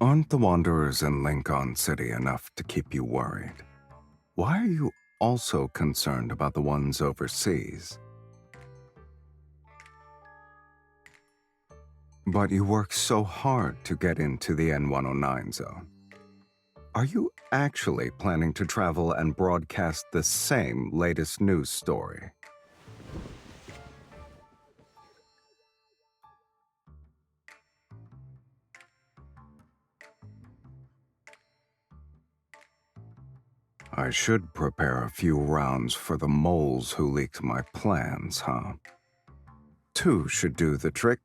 Aren't the Wanderers in Lincoln City enough to keep you worried? Why are you also concerned about the ones overseas? But you work so hard to get into the N109 zone. Are you actually planning to travel and broadcast the same latest news story? I should prepare a few rounds for the moles who leaked my plans, huh? Two should do the trick.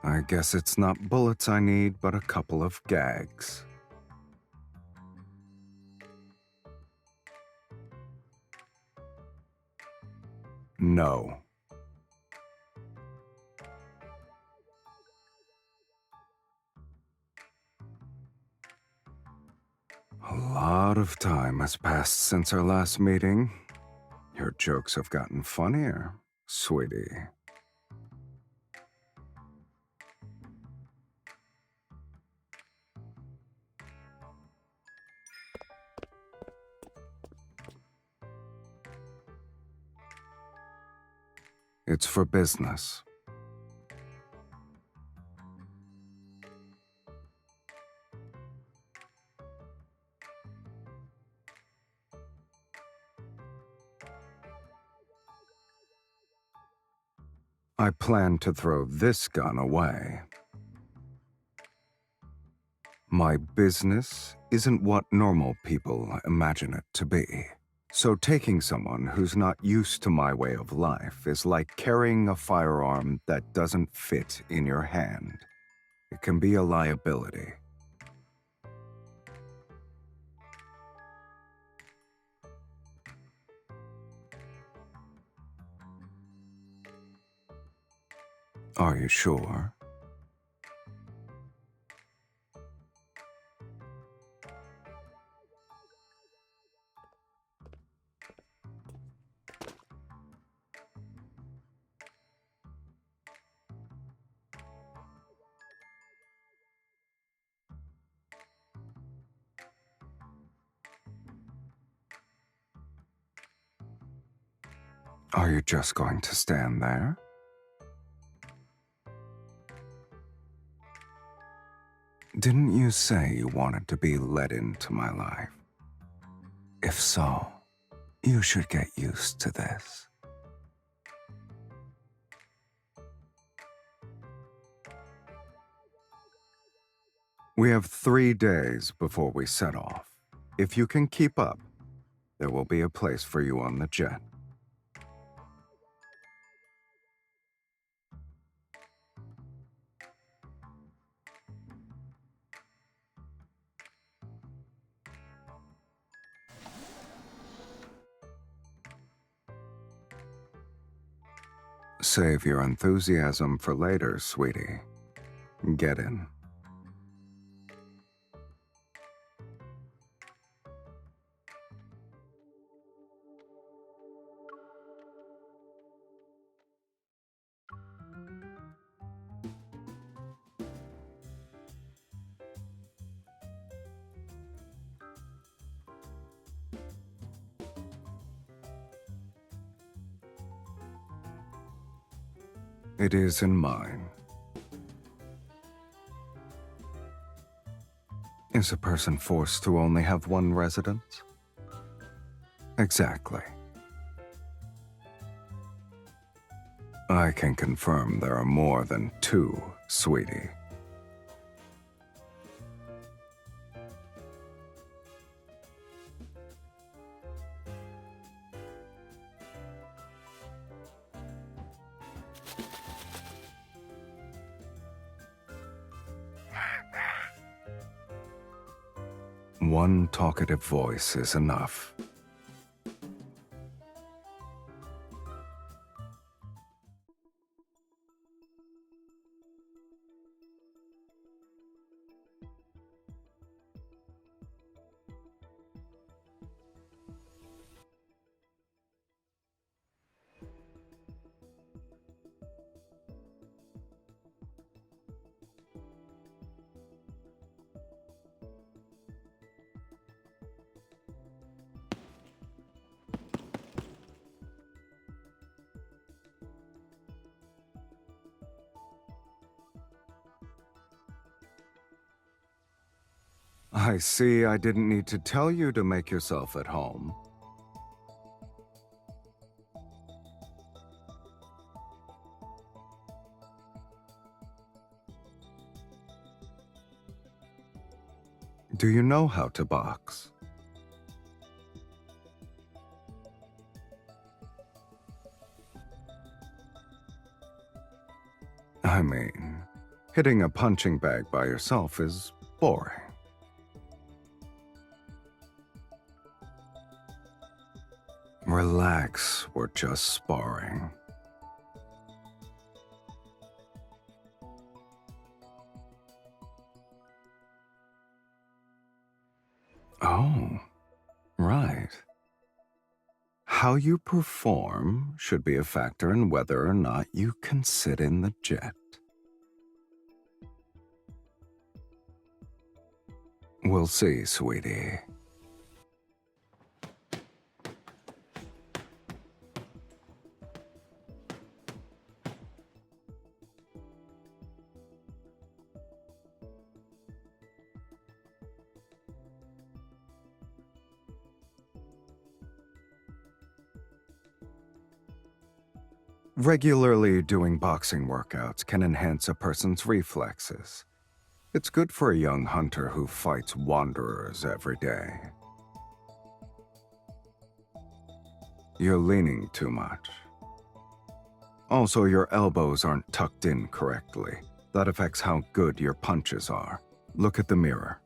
I guess it's not bullets I need, but a couple of gags. No. A lot of time has passed since our last meeting. Your jokes have gotten funnier, sweetie. It's for business. I plan to throw this gun away. My business isn't what normal people imagine it to be. So taking someone who's not used to my way of life is like carrying a firearm that doesn't fit in your hand. It can be a liability. Are you sure? Are you just going to stand there? Didn't you say you wanted to be let into my life? If so, you should get used to this. We have 3 days before we set off. If you can keep up, there will be a place for you on the jet. Save your enthusiasm for later, sweetie. Get in. It is in mine. Is a person forced to only have one residence? Exactly. I can confirm there are more than 2, sweetie. One talkative voice is enough. I see I didn't need to tell you to make yourself at home. Do you know how to box? I mean, hitting a punching bag by yourself is boring. Relax, we're just sparring. Oh, right. How you perform should be a factor in whether or not you can sit in the jet. We'll see, sweetie. Regularly doing boxing workouts can enhance a person's reflexes. It's good for a young hunter who fights wanderers every day. You're leaning too much. Also, your elbows aren't tucked in correctly. That affects how good your punches are. Look at the mirror.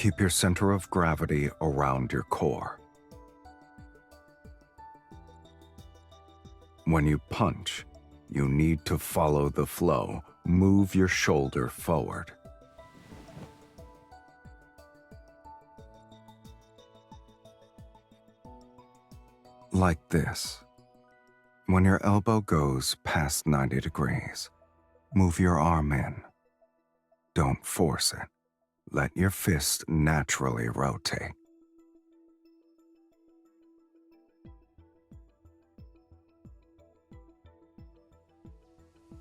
Keep your center of gravity around your core. When you punch, you need to follow the flow. Move your shoulder forward. Like this. When your elbow goes past 90 degrees, move your arm in. Don't force it. Let your fist naturally rotate.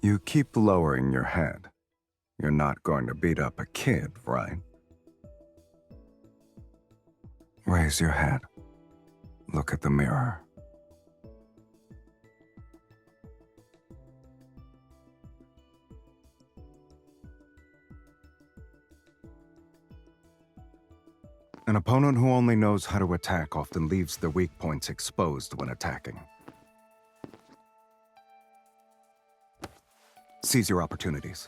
You keep lowering your head. You're not going to beat up a kid, right? Raise your head. Look at the mirror. An opponent who only knows how to attack often leaves their weak points exposed when attacking. Seize your opportunities.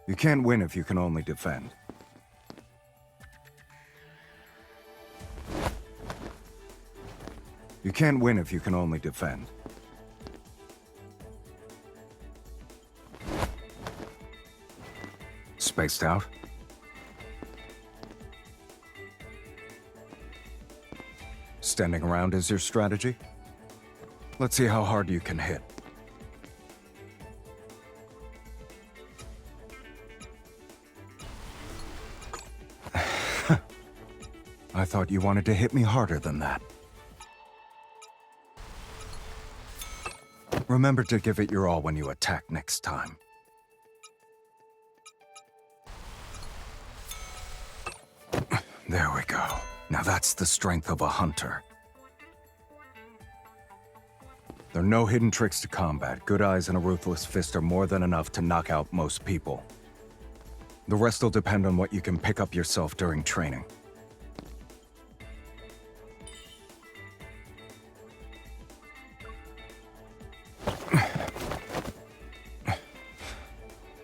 You can't win if you can only defend. You can't win if you can only defend. Spaced out? Standing around is your strategy? Let's see how hard you can hit. I thought you wanted to hit me harder than that. Remember to give it your all when you attack next time. There we go. Now that's the strength of a hunter. There are no hidden tricks to combat. Good eyes and a ruthless fist are more than enough to knock out most people. The rest will depend on what you can pick up yourself during training.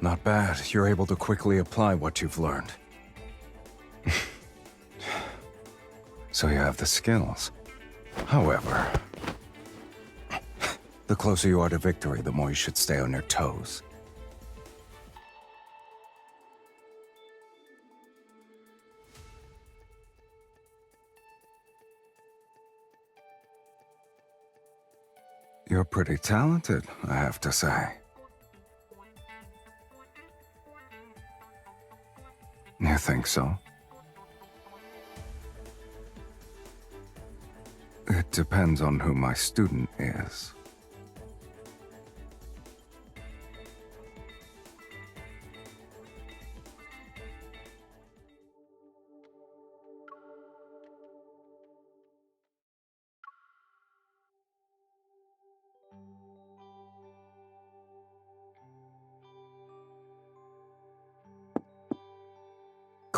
Not bad. You're able to quickly apply what you've learned. So you have the skills. However, the closer you are to victory, the more you should stay on your toes. You're pretty talented, I have to say. You think so? It depends on who my student is.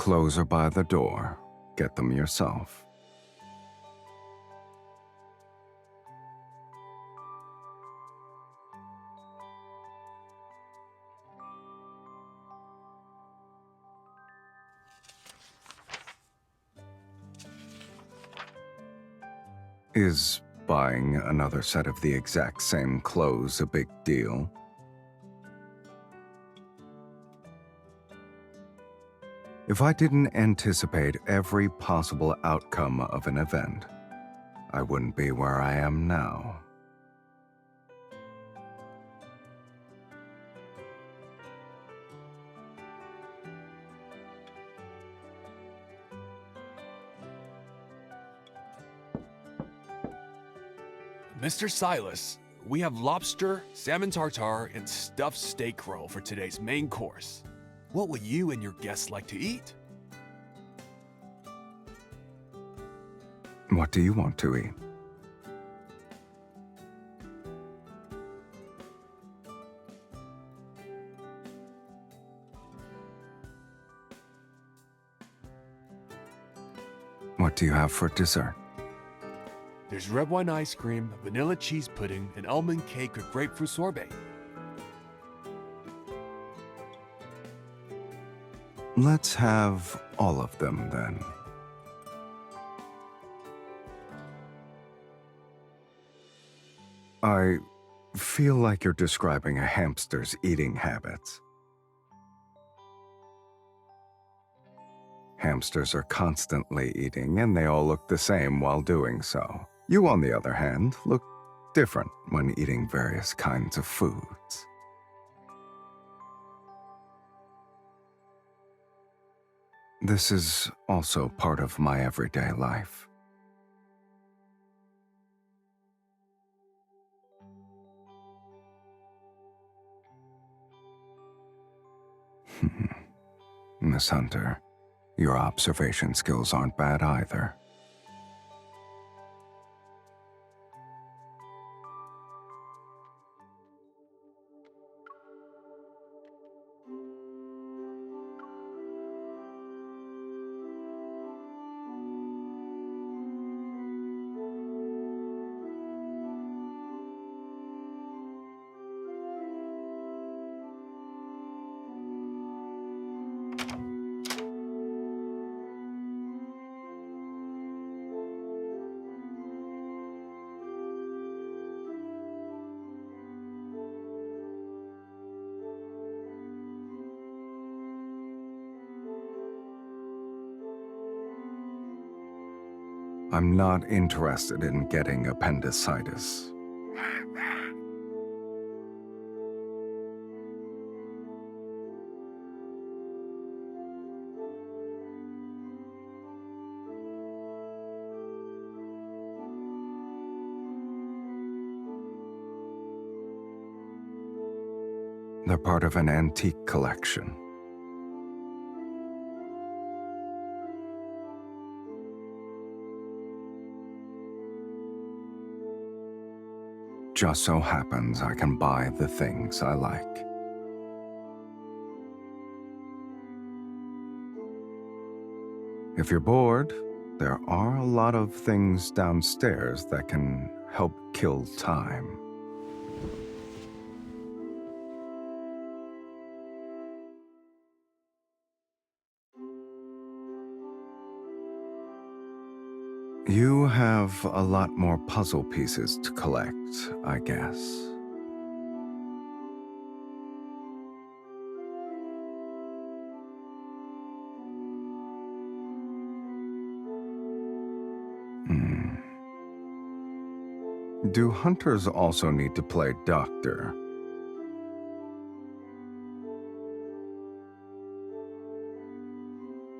Clothes are by the door. Get them yourself. Is buying another set of the exact same clothes a big deal? If I didn't anticipate every possible outcome of an event, I wouldn't be where I am now. Mr. Sylus, we have lobster, salmon tartare, and stuffed steak roll for today's main course. What would you and your guests like to eat? What do you want to eat? What do you have for dessert? There's red wine ice cream, vanilla cheese pudding, and almond cake with grapefruit sorbet. Let's have all of them then. I feel like you're describing a hamster's eating habits. Hamsters are constantly eating, and they all look the same while doing so. You, on the other hand, look different when eating various kinds of foods. This is also part of my everyday life. Miss Hunter, your observation skills aren't bad either. I'm not interested in getting appendicitis. They're part of an antique collection. Just so happens I can buy the things I like. If you're bored, there are a lot of things downstairs that can help kill time. You have a lot more puzzle pieces to collect, I guess. Do hunters also need to play doctor?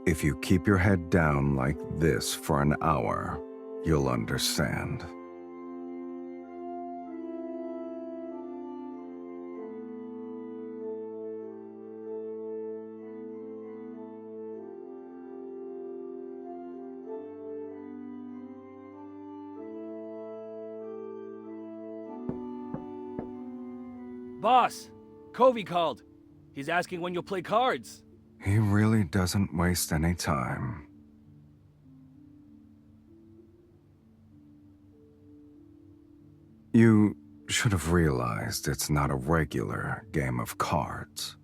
If you keep your head down like this for an hour, you'll understand. Boss, Covey called. He's asking when you'll play cards. He really doesn't waste any time. You should have realized it's not a regular game of cards.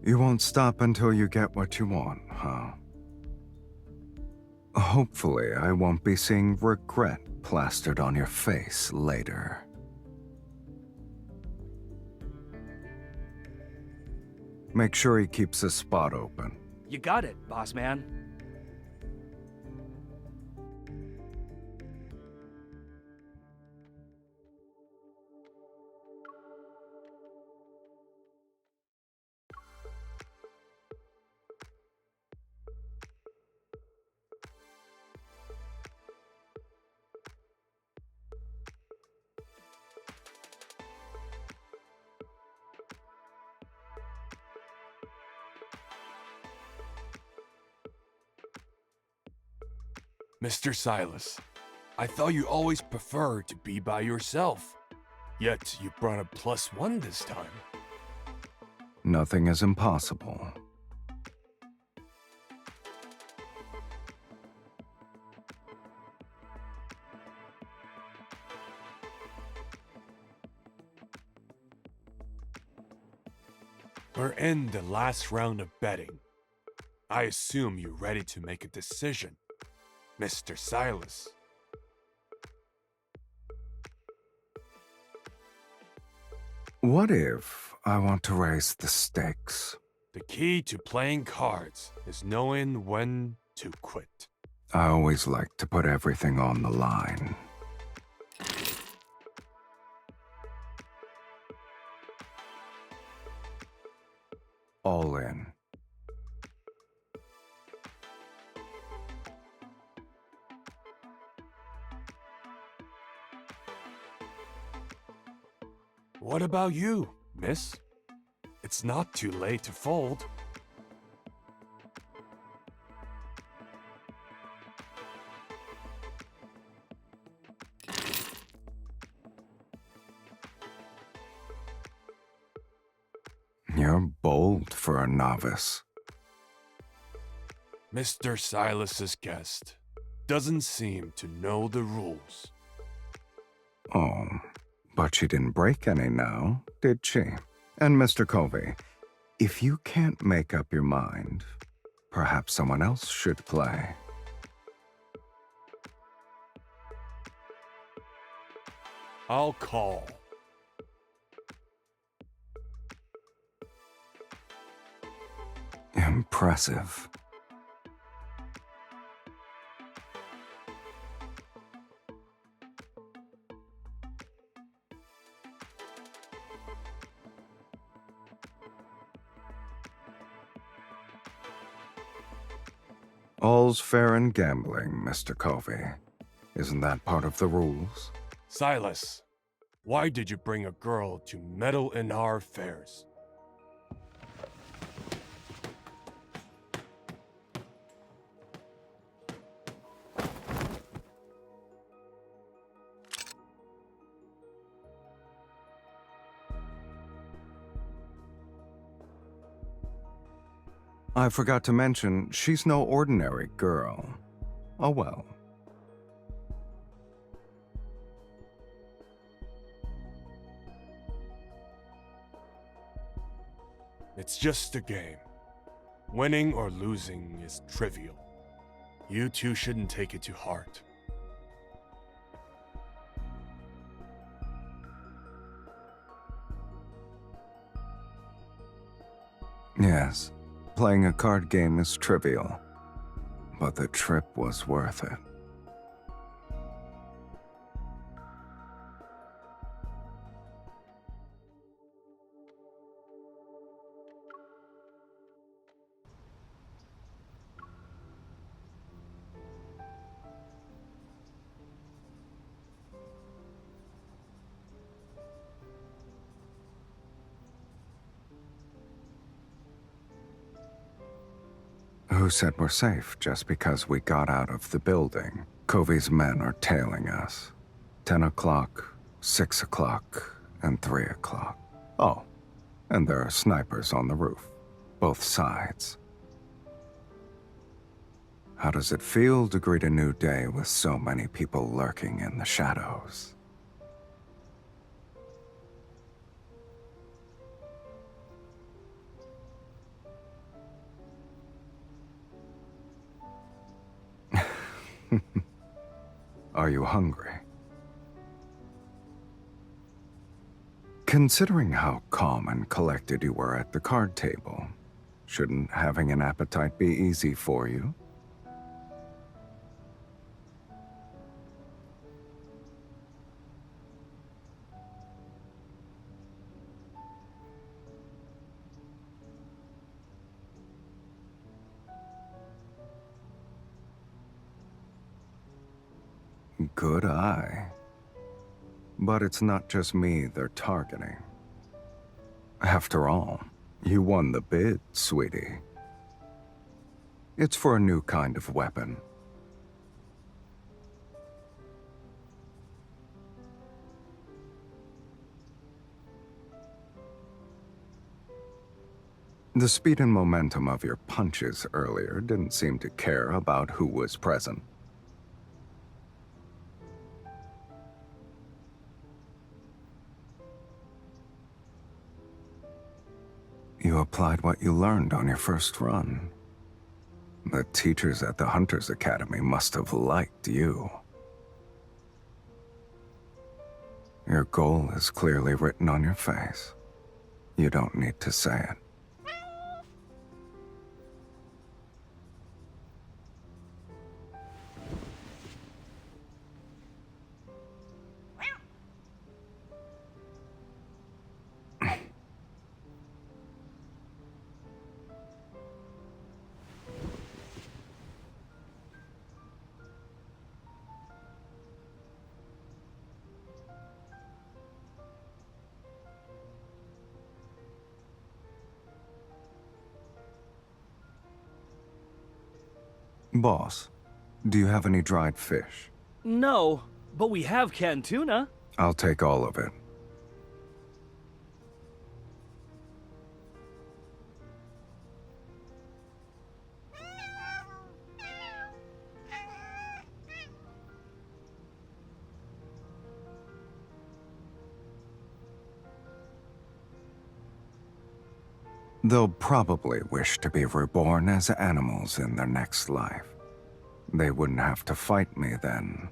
You won't stop until you get what you want, huh? Hopefully, I won't be seeing regret plastered on your face later. Make sure he keeps his spot open. You got it, boss man. Mr. Sylus, I thought you always preferred to be by yourself. Yet you brought a +1 this time. Nothing is impossible. We're in the last round of betting. I assume you're ready to make a decision, Mr. Sylus. What if I want to raise the stakes? The key to playing cards is knowing when to quit. I always like to put everything on the line. All in. What about you, miss? It's not too late to fold. You're bold for a novice. Mr. Silas's guest doesn't seem to know the rules. Oh, but she didn't break any now, did she? And Mr. Covey, if you can't make up your mind, perhaps someone else should play. I'll call. Impressive. All's fair in gambling, Mr. Covey. Isn't that part of the rules? Silas, why did you bring a girl to meddle in our affairs? I forgot to mention, she's no ordinary girl. Oh well. It's just a game. Winning or losing is trivial. You two shouldn't take it to heart. Yes, playing a card game is trivial, but the trip was worth it. Who said we're safe just because we got out of the building? Covey's men are tailing us. 10 o'clock, 6 o'clock, and 3 o'clock. Oh, and there are snipers on the roof. Both sides. How does it feel to greet a new day with so many people lurking in the shadows? Are you hungry? Considering how calm and collected you were at the card table, shouldn't having an appetite be easy for you? Good eye. But it's not just me they're targeting. After all, you won the bid, sweetie. It's for a new kind of weapon. The speed and momentum of your punches earlier didn't seem to care about who was present. You applied what you learned on your first run. The teachers at the Hunters Academy must have liked you. Your goal is clearly written on your face. You don't need to say it. Boss, do you have any dried fish? No, but we have canned tuna. I'll take all of it. They'll probably wish to be reborn as animals in their next life. They wouldn't have to fight me then.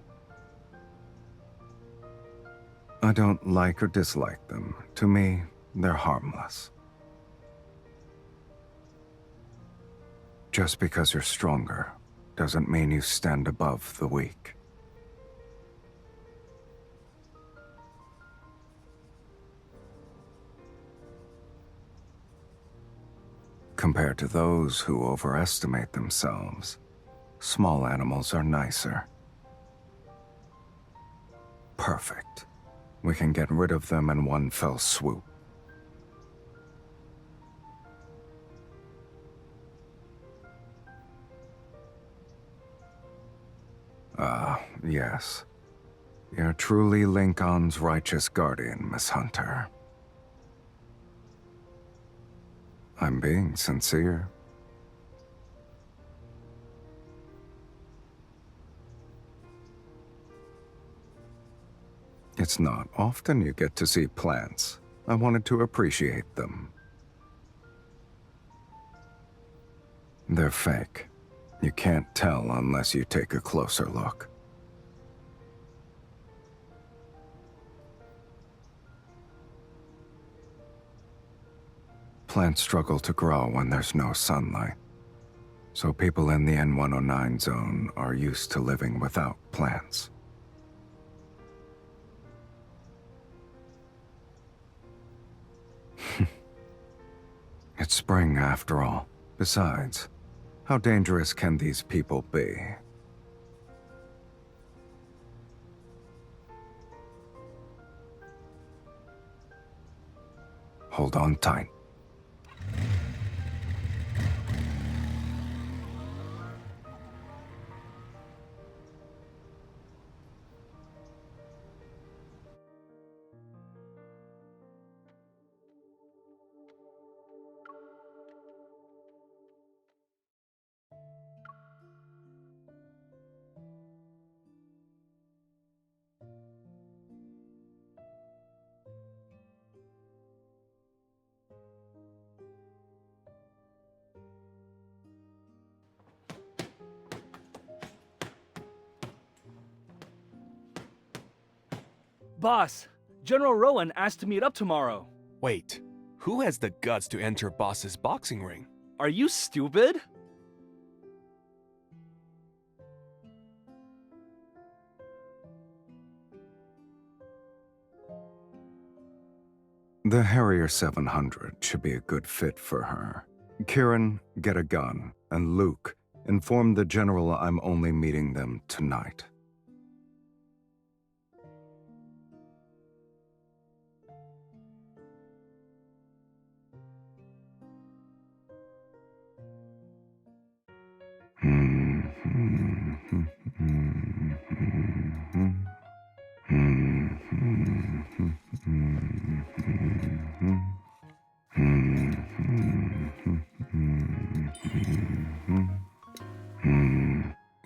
I don't like or dislike them. To me, they're harmless. Just because you're stronger doesn't mean you stand above the weak. Compared to those who overestimate themselves, small animals are nicer. Perfect. We can get rid of them in one fell swoop. Yes. You're truly Lincoln's righteous guardian, Miss Hunter. I'm being sincere. It's not often you get to see plants. I wanted to appreciate them. They're fake. You can't tell unless you take a closer look. Plants struggle to grow when there's no sunlight. So people in the N109 zone are used to living without plants. It's spring after all. Besides, how dangerous can these people be? Hold on tight. Boss, General Rowan asked to meet up tomorrow. Wait, who has the guts to enter Boss's boxing ring? Are you stupid? The Harrier 700 should be a good fit for her. Kieran, get a gun, and Luke, inform the General I'm only meeting them tonight.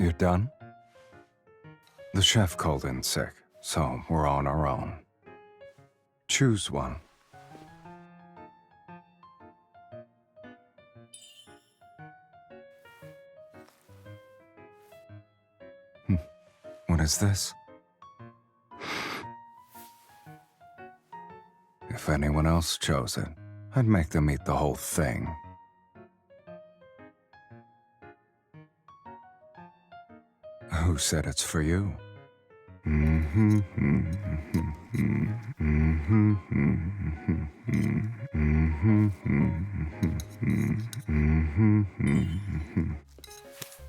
You done? The chef called in sick, so we're on our own. Choose one. What is this? If anyone else chose it, I'd make them eat the whole thing. Who said it's for you?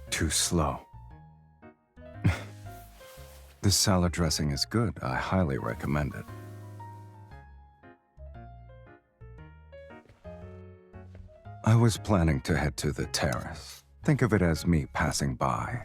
Too slow. This salad dressing is good. I highly recommend it. I was planning to head to the terrace. Think of it as me passing by.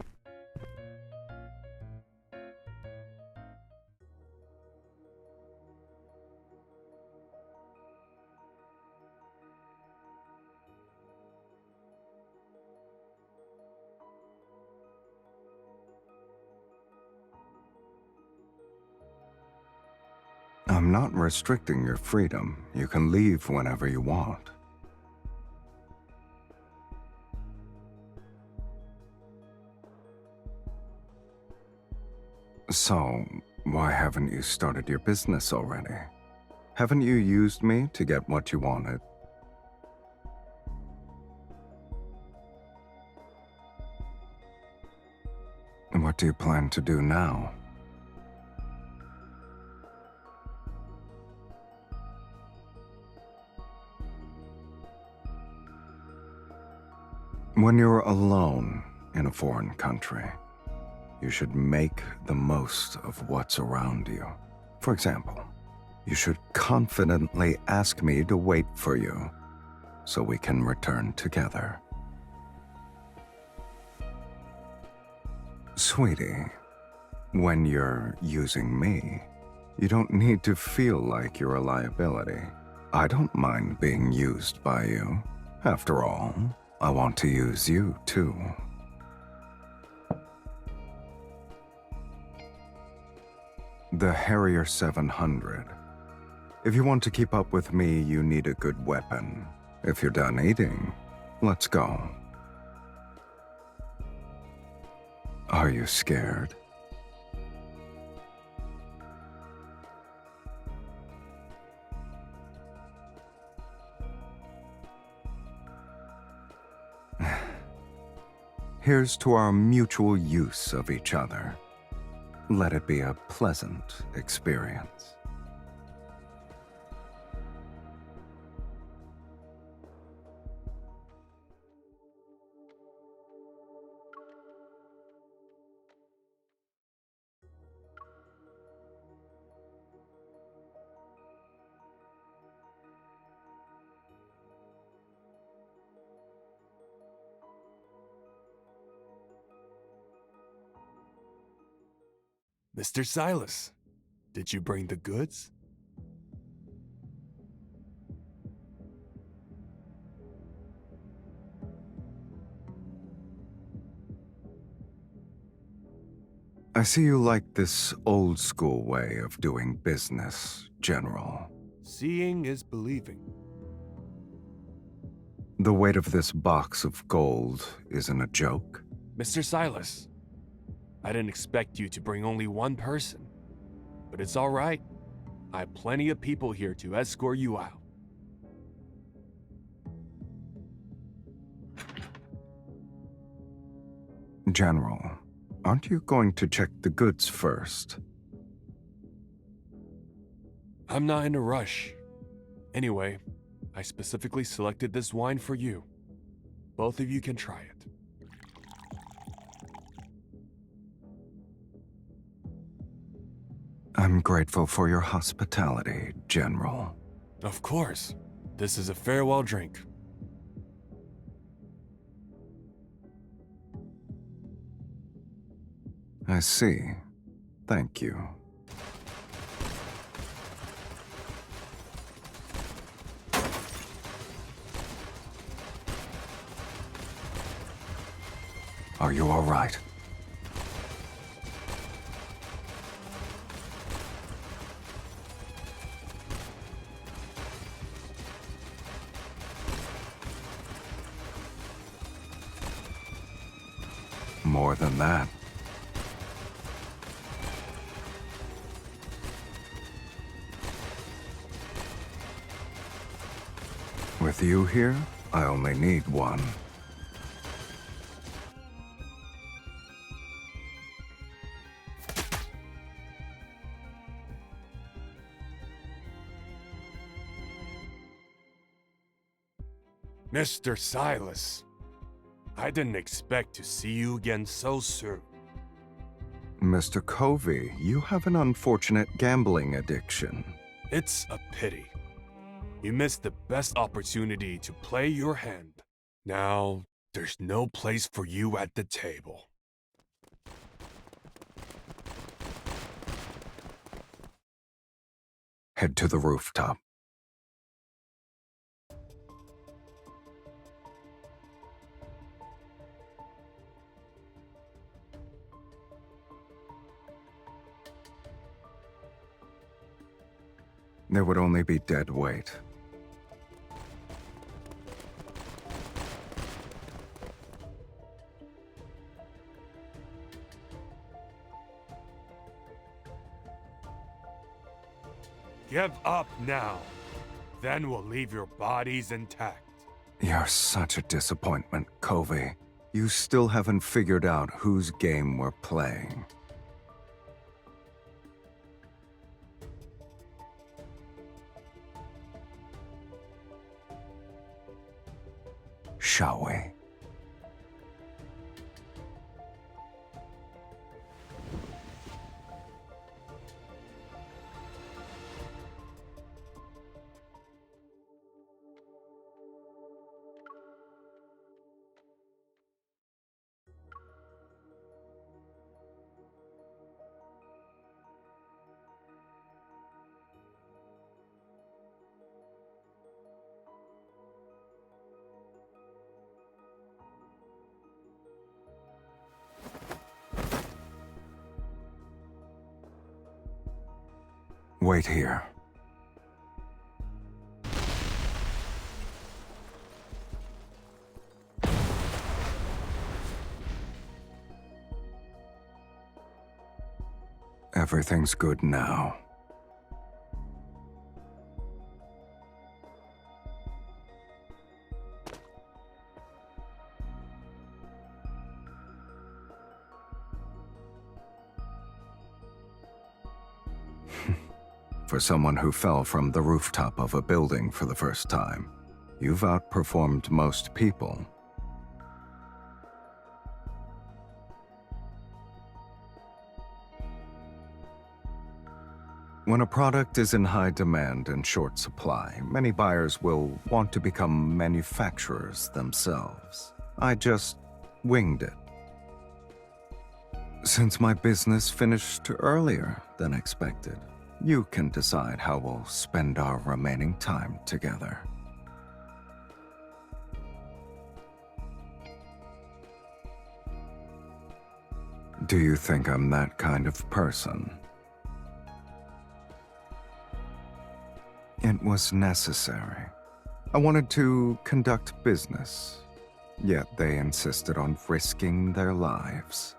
I'm not restricting your freedom. You can leave whenever you want. So, why haven't you started your business already? Haven't you used me to get what you wanted? What do you plan to do now? When you're alone in a foreign country, you should make the most of what's around you. For example, you should confidently ask me to wait for you so we can return together. Sweetie, when you're using me, you don't need to feel like you're a liability. I don't mind being used by you. After all, I want to use you too. The Harrier 700. If you want to keep up with me, you need a good weapon. If you're done eating, let's go. Are you scared? Here's to our mutual use of each other. Let it be a pleasant experience. Mr. Sylus, did you bring the goods? I see you like this old-school way of doing business, General. Seeing is believing. The weight of this box of gold isn't a joke. Mr. Sylus, I didn't expect you to bring only one person, but it's all right. I have plenty of people here to escort you out. General, aren't you going to check the goods first? I'm not in a rush. Anyway, I specifically selected this wine for you. Both of you can try it. I'm grateful for your hospitality, General. Of course. This is a farewell drink. I see. Thank you. Are you all right? More than that. With you here, I only need one. Mr. Sylus, I didn't expect to see you again so soon. Mr. Covey, you have an unfortunate gambling addiction. It's a pity. You missed the best opportunity to play your hand. Now, there's no place for you at the table. Head to the rooftop. There would only be dead weight. Give up now. Then we'll leave your bodies intact. You're such a disappointment, Covey. You still haven't figured out whose game we're playing. Shall we? Wait here. Everything's good now. For someone who fell from the rooftop of a building for the first time, you've outperformed most people. When a product is in high demand and short supply, many buyers will want to become manufacturers themselves. I just winged it. Since my business finished earlier than expected, you can decide how we'll spend our remaining time together. Do you think I'm that kind of person? It was necessary. I wanted to conduct business, yet they insisted on risking their lives.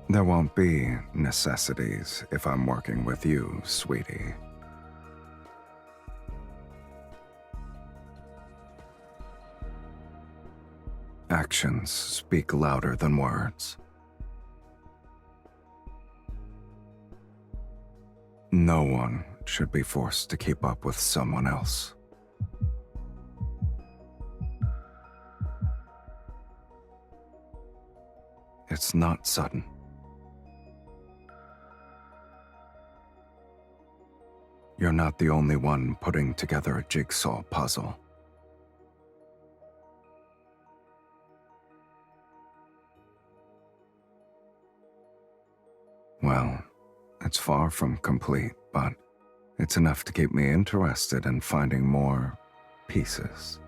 There won't be necessities if I'm working with you, sweetie. Actions speak louder than words. No one should be forced to keep up with someone else. It's not sudden. You're not the only one putting together a jigsaw puzzle. Well, it's far from complete, but it's enough to keep me interested in finding more pieces.